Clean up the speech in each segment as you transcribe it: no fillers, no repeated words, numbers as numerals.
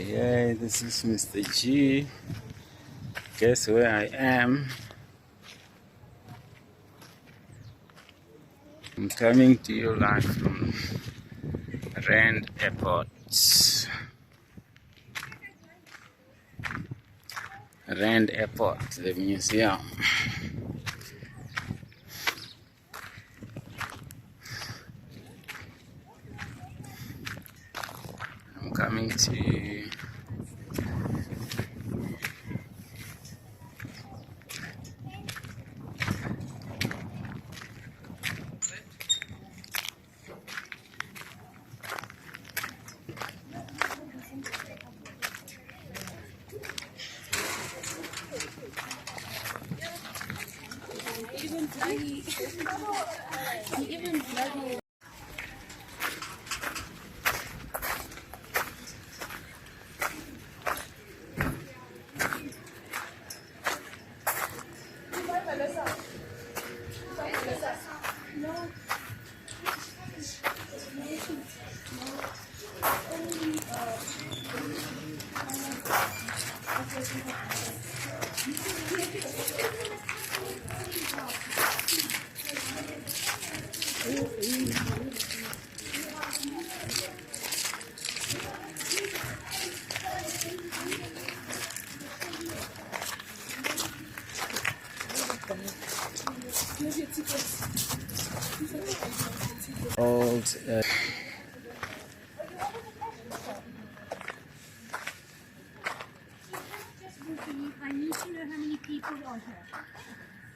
Yeah, this is Mr. G. Guess where I am? I'm coming to you live from Rand Airport. Rand Airport, the museum. I'm coming to old I need to know how many people are here.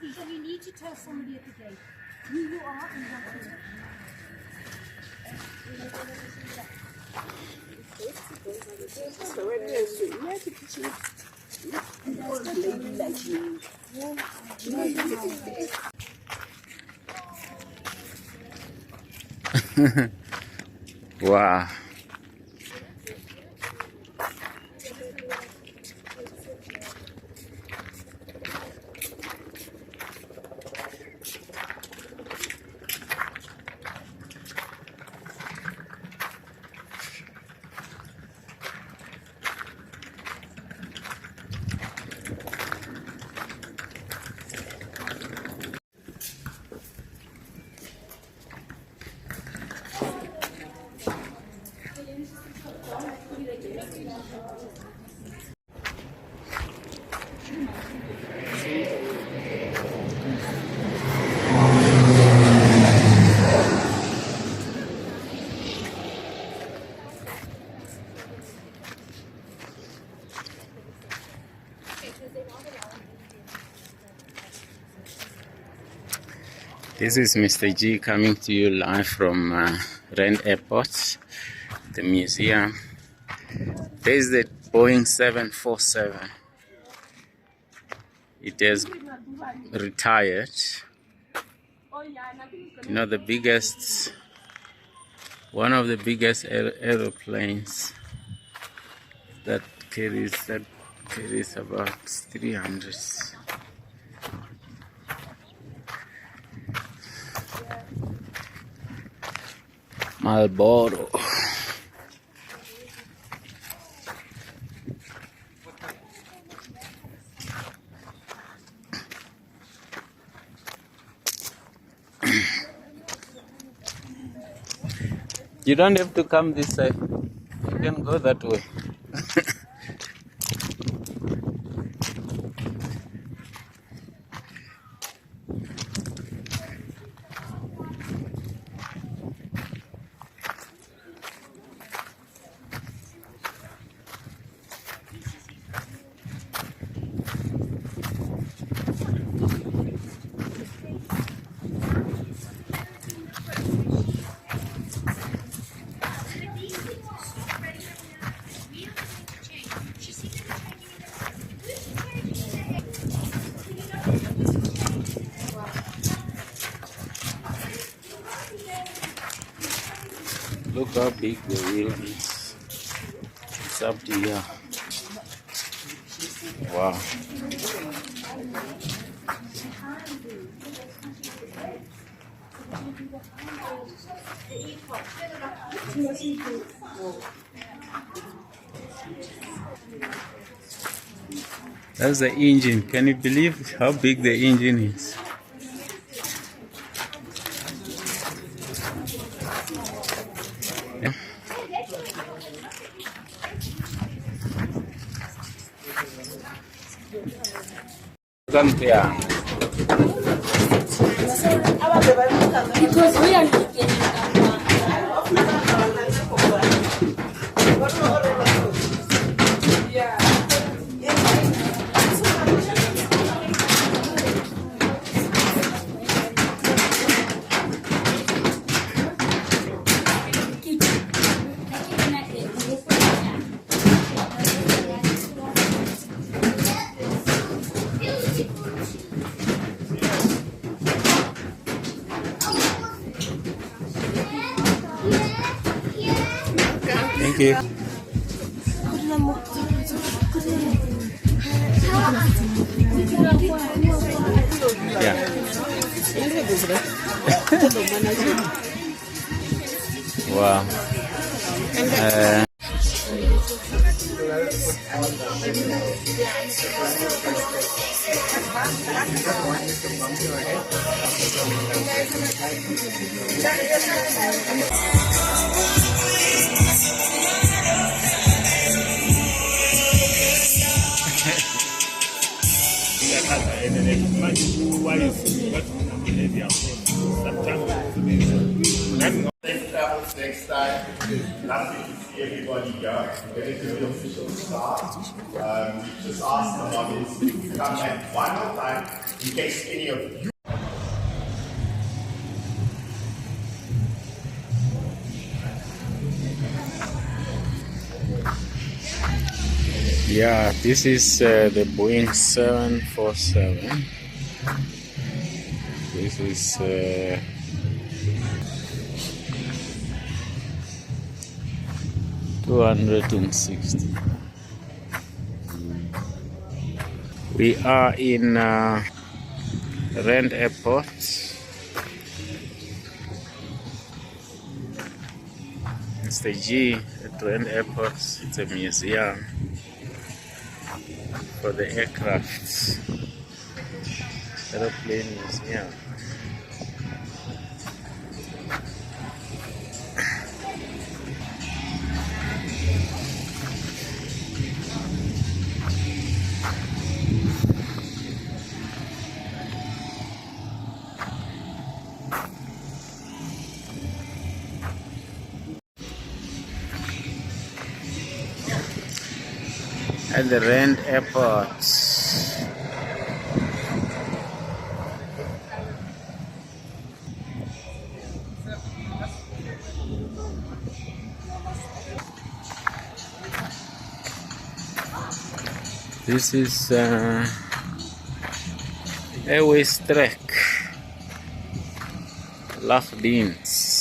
Because you need to tell somebody at the gate who you are and what you do. wow. This is Mr. G coming to you live from Rand Airport, the museum. There's the Boeing 747. It has retired. You know, one of the biggest aeroplanes that carries about 300. Marlboro. You don't have to come this side. You can go that way. Look how big the wheel is. It's up to here. Wow. That's the engine. Can you believe how big the engine is? Yeah. Yeah. Because we are getting Thank you. Yeah. Wow. Next time, lovely to see everybody here. We're going to do the official start. Just ask the models to come back one more time in case any of you. Yeah, this is the Boeing 747. This is 260. We are in Rand Airport. Mr. G at Rand Airport. It's a museum for the aircraft. Aeroplane museum. At the Rand Airport. This is Airways track, Lagdiens.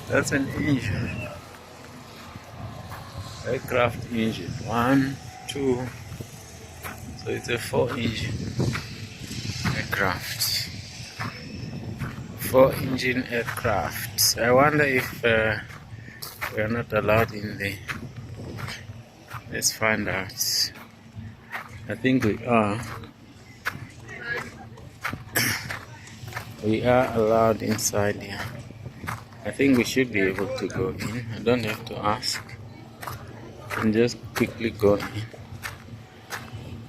That's an engine, aircraft engine. 1, 2, so it's a 4-engine aircraft. 4-engine aircraft. I wonder if we are not allowed in there. Let's find out. I think we are. We are allowed inside here. I think we should be able to go in. I don't have to ask. I can just quickly go in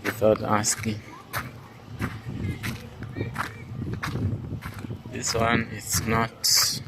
without asking. This one is not.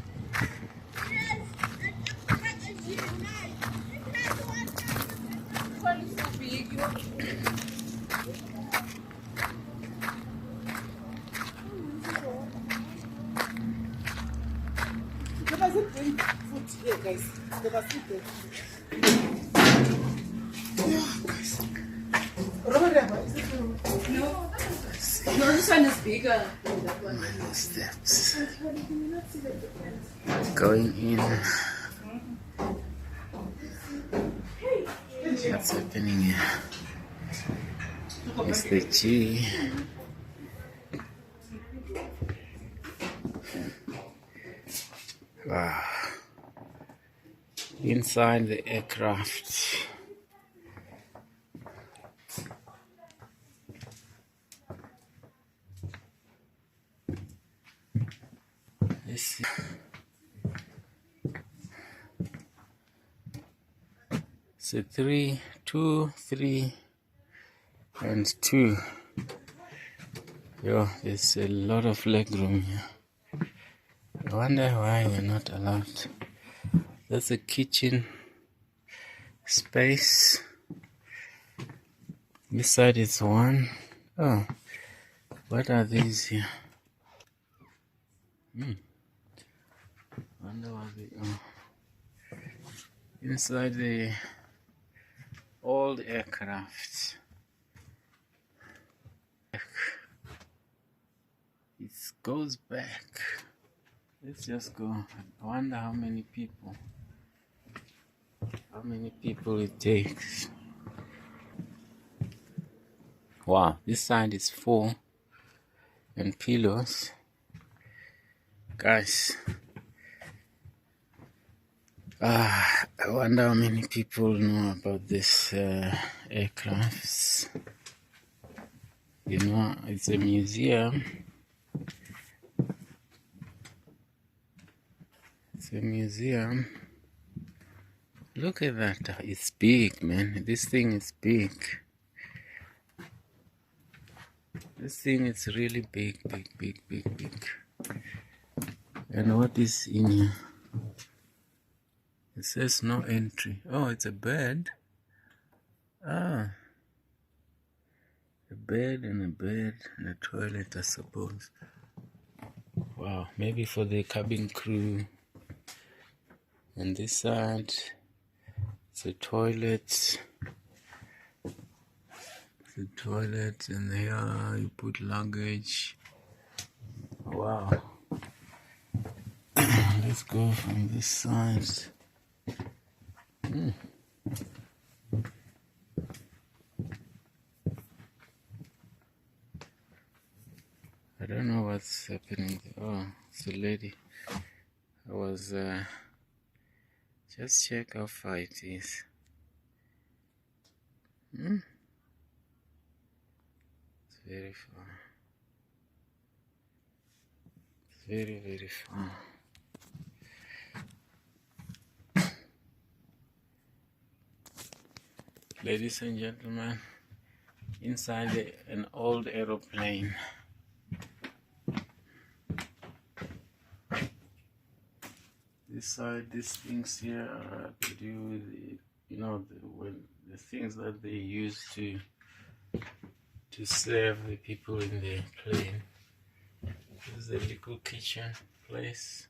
No, this one is bigger than that one. Many steps. Going in. What's happening here? Mr. G. Wow. Inside the aircraft. This is so 3, 2, 3, and 2. Yo, there's a lot of leg room here. I wonder why we're not allowed. That's a kitchen space. This side is 1. Oh, what are these here? Wonder what they are. Inside the old aircraft. It goes back. Let's just go. I wonder how many people. How many people it takes. Wow, this side is 4 and pillows. Guys, I wonder how many people know about this aircrafts. You know, it's a museum. It's a museum. Look at that. It's big, man. This thing is big. This thing is really big, big, big, big, big. And what is in here? It says no entry. Oh, it's a bed. Ah. A bed and a toilet, I suppose. Wow, maybe for the cabin crew. And this side, it's a toilet. It's a toilet, and here you put luggage. Wow. Let's go from this side. I don't know what's happening. Oh, it's a lady. I was just check how far it is. It's very far. It's very, very far. Ladies and gentlemen, inside an old aeroplane. This side, these things here are to do with the, you know, the things that they use to serve the people in the plane. This is a little kitchen place.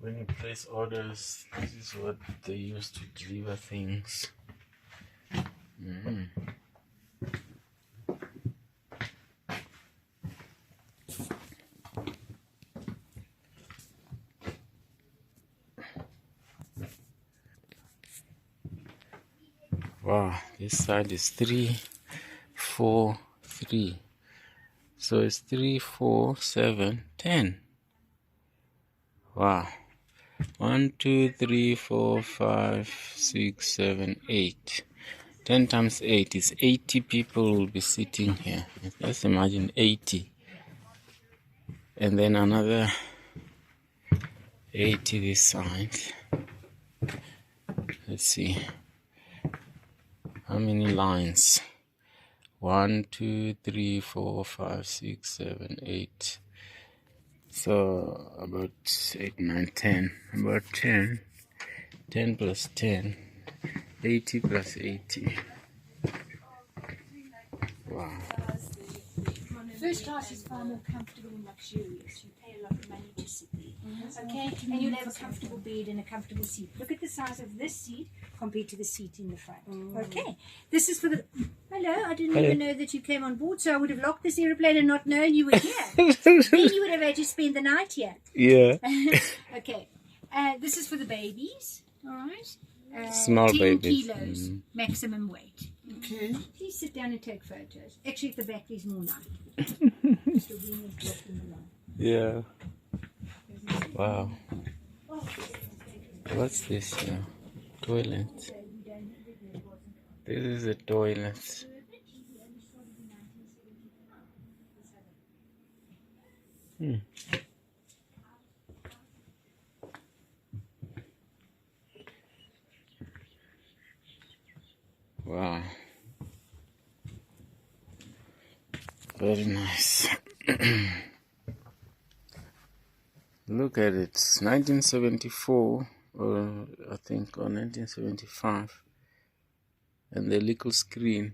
When you place orders, this is what they use to deliver things. Wow, this side is 3, 4, 3. So it's 3, 4, 7, 10. Wow. 1, 2, 3, 4, 5, 6, 7, 8. 10 times 8 is 80 people will be sitting here. Let's imagine 80. And then another 80 this side. Let's see. How many lines? 1, 2, 3, 4, 5, 6, 7, 8. So about 8, 9, 10. About 10. 10 plus 10. 80 plus 80. Wow. First class is far more comfortable and luxurious. You pay a lot of money to sit there. Okay, and you'll have a comfortable bed and a comfortable seat. Look at the size of this seat compared to the seat in the front. Okay, this is for the... Hello, I didn't even know that you came on board, so I would have locked this aeroplane and not known you were here. Then you would have had to spend the night here. Yeah. Okay, this is for the babies, all right? Small 10 babies. kilos maximum weight. Okay. Please sit down and take photos. Actually, at the back there's more now. The wing is blocking the line. Yeah. Wow. What's this here? Toilet. This is a toilet. Wow. Very nice. Look at it. 1974, or I think, or 1975. And the little screen.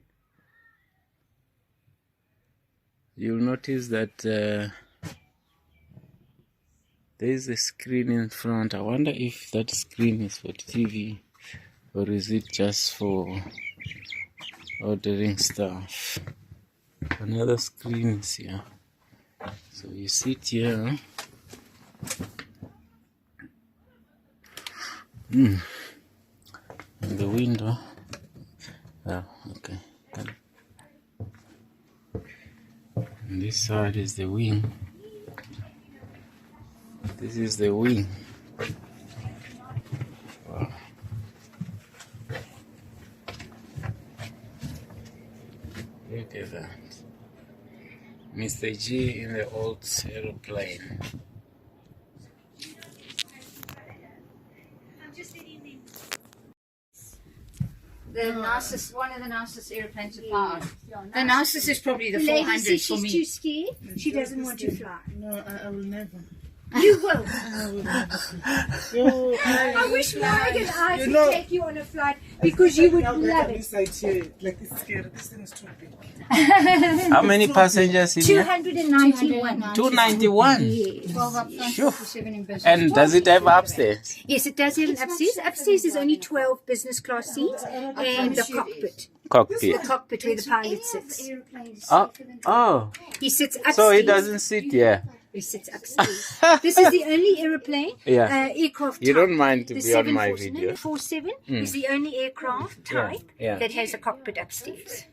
You'll notice that there is a screen in front. I wonder if that screen is for TV or is it just for ordering stuff. Another screen is here. So you sit here. In the window. Oh, okay. And this side is the wing. This is the wing. Wow. Look at that. Mr. G in the old aeroplane. The nicest, one of the nicest airplanes to fly on. The nicest is probably the The lady 400 says for she's me. too scared. She doesn't want to fly. No, I will never. You will. I will never. So, I wish Mike and I could know- take you on a flight because you would now that love I'm it. inside here, like it's scary. This thing is too big. How many passengers in here? 291. 291. Yes. 12 up front, Sure. 57 in business. And does it have upstairs? Yes, it does have an upstairs. Upstairs is only 12 business class seats and the cockpit. Cockpit. The cockpit where the pilot sits. Oh, He sits upstairs. so he doesn't sit here. He sits upstairs. This is the only airplane, Yeah. aircraft You type. don't mind to The be on my 747 video? 47 is the only aircraft type yeah. that has a cockpit upstairs.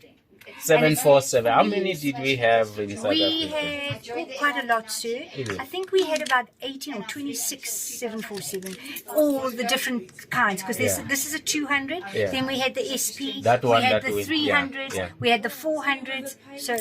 747. How many did we have in South We Africa? had quite a lot, sir. Is it? I think we had about 18 or 26 747, all the different kinds. Because Yeah. this is a 200. Yeah. Then we had the SP. That one we had that the we- 300s. yeah. We had the 400s. So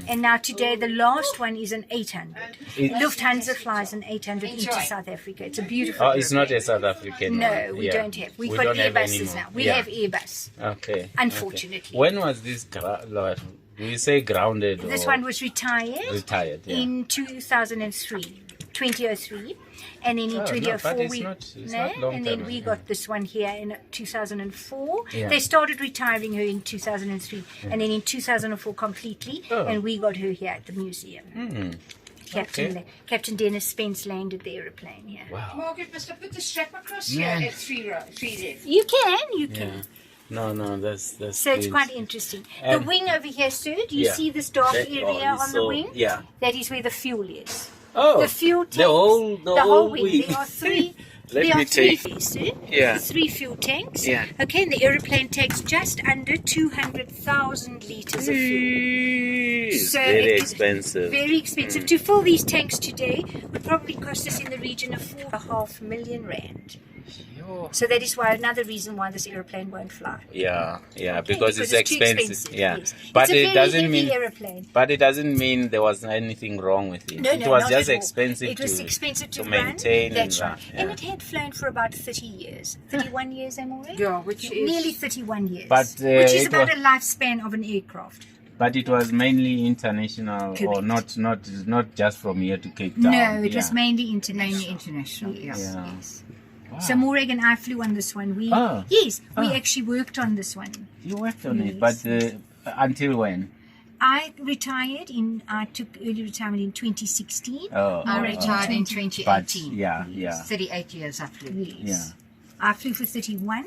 and now today the last one is an 800. It- Lufthansa flies an 800 into South Africa. It's a beautiful. Oh, it's not a South African No, one. we Yeah. don't have. We've We got don't have Airbuses anymore. now. We Yeah. have Airbus. Okay. Unfortunately. Okay. When was this do you say grounded This or one was retired. retired? Yeah. In 2003, 2003, and then in Oh, no, 2004 but it's we not long and then term, we yeah. got this one here in 2004. Yeah. They started retiring her in 2003, and then in 2004 completely, Oh. and we got her here at the museum. Captain Dennis Spence landed the aeroplane here. Wow. Margaret, must I put the strap across here at 3 left? You can. Yeah. No, that's So it's good. quite interesting. And- the wing over here, sir. Do you Yeah. see this dark That- area oh, on the so- wing? yeah. That is where the fuel is. Oh, The fuel tanks. the whole wing. wing. There are three. Let there me are three, take- sir. Yeah. 3 fuel tanks. Yeah. Okay, and the aeroplane takes just under 200,000 liters of fuel. It's So very it is expensive. Very expensive. To fill these tanks today would probably cost us in the region of 4.5 million rand. Yo. So that is why another reason why this airplane won't fly. Yeah, Okay, because it's too expensive. Yeah, yes. but it's a it very doesn't heavy mean. aeroplane. But it doesn't mean there was anything wrong with it. No, it no, was not just at all. expensive. It was to, expensive to maintain. run. That's and right. run, And yeah. it had flown for about 30 years. 31 years, Amore? Yeah, which is... Nearly 31 years. But, which is it about was- a lifespan of an aircraft. But it was mainly international, or Correct. not just from here to Cape Town. No, it was Yeah. mainly international. Mainly international, yeah. Yeah. Yes. Wow. So Morag and I flew on this one. We we Ah. actually worked on this one. You worked on it, Yes. but until when? I took early retirement in 2016. Oh, I oh, retired in but 2018. yeah, yeah, 38 years I flew. Yes. yeah. I flew for 31,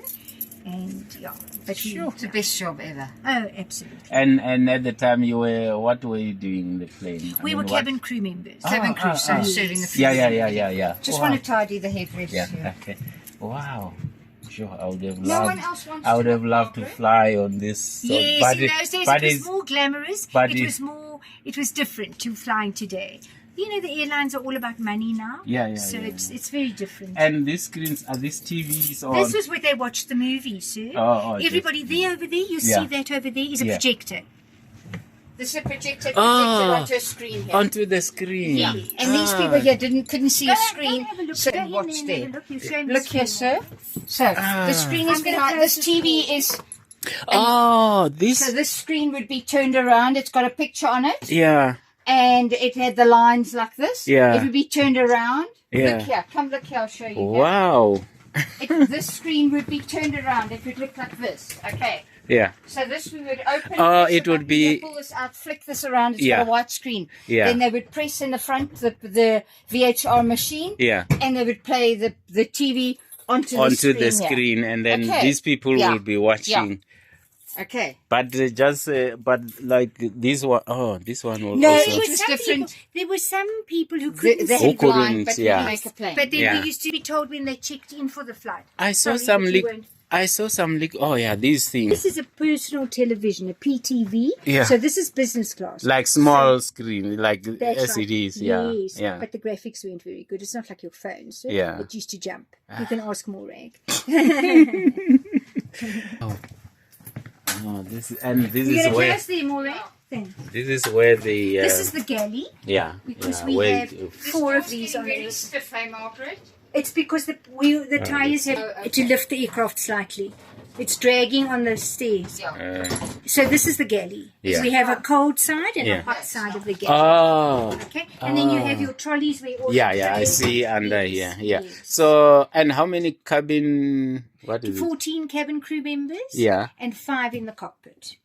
and yeah, but It's the best job ever. Oh, absolutely. And at the time what were you doing in the plane? We were cabin crew members. Cabin crew, so serving the food. Yeah. Just Wow. want to tidy the headrest. Yeah, okay. Wow. Sure, I would have No one loved. else wants I would to have look loved to after it? fly on this. So, Yes, but in those days but it was it's- more glamorous. but It it- was more. It was different to flying today. You know, the airlines are all about money now. Yeah, So yeah. it's very different. And these screens are these TVs on? This was where they watched the movies, sir. Oh, okay. Everybody there over there, you Yeah. see that over there is a Yeah. projector. This is a projector Ah. onto a screen here. Onto the screen. Yeah. And these people here couldn't see a screen, Go have a look. so Go they in watched there there. and have a look. You're showing the Look here, screen. sir. So the screen is I'm gonna behind. close This the TV screen. is. Oh, this. So this screen would be turned around. It's got a picture on it, Yeah. and it had the lines like this. Yeah. It would be turned around. Yeah. Look here. Come look here. I'll show you. here. Wow. This screen would be turned around. It would look like this. Okay. Yeah. So this we would open. Oh, press it the would button, be- pull this out, flick this around. It's Yeah. got a white screen. Yeah. Then they would press in the front the VHR machine. Yeah. And they would play the TV onto Onto the screen. the here. screen, and then Okay. these people Yeah. will be watching. Okay. But but like this one, oh, this one will No, also. it was different. There were some people who They, couldn't they see. had couldn't, blind, but yeah. couldn't make a plane. But then Yeah. we used to be told when they checked in for the flight. I saw Sorry, some but you leak. weren't. I saw some leak. Oh yeah, these things This is a personal television, a PTV. Yeah. So this is business class. like small screen, like That's right. LCDs. Yeah, Yes, yeah. but the graphics weren't very good. It's not like your phone, so Yeah. it used to jump. You can ask Morag. Oh, this You're going to tell where us there, Morag? Then. this is where the This is the galley, yeah because yeah, we where have it- 4 of these on very this. stiff, eh, Margaret? It's because the tires have Oh, okay. to lift the aircraft slightly. It's dragging on the stairs. Yeah. So this is the galley. Yeah. We have a cold side and Yeah. a hot side of the galley. oh Okay, and then you have your trolleys where all yeah the yeah I trays- see under Yes, here yeah. yes. So and how many cabin? What is it? 14 cabin crew members. Yeah. And 5 in the cockpit.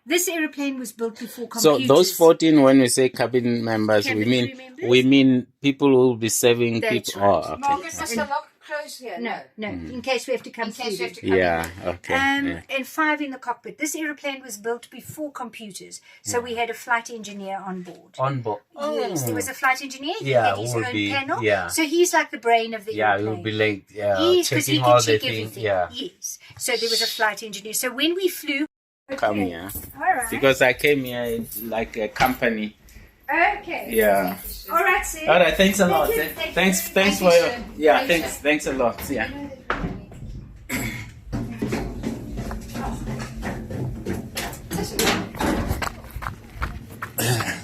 This aeroplane was built before So computers. those 14, when we say cabin members, Cabin crew members? we mean people who will be serving That's people. right. Oh, okay. Margaret, must the lock close here? No, in case we have to come In case through. you have to come Yeah. Okay. yeah. And 5 in the cockpit. This aeroplane was built before computers, so we had a flight engineer on board. On board. Yes, there was a flight engineer. He Yeah, had his would own be- panel. yeah. So he's like the brain of the Yeah, airplane. you'll be like Yes, because he checking can all the check things. everything. Yeah. Yes. So there was a flight engineer. So when we flew, Come here. all right. Because I came here in, like a company. Okay. Yeah. All right, sir. All right. Thanks a lot. you. Thanks. Thanks Thank for you, your. sir. Yeah. Thanks, Thanks. sir. Thanks a lot. Yeah.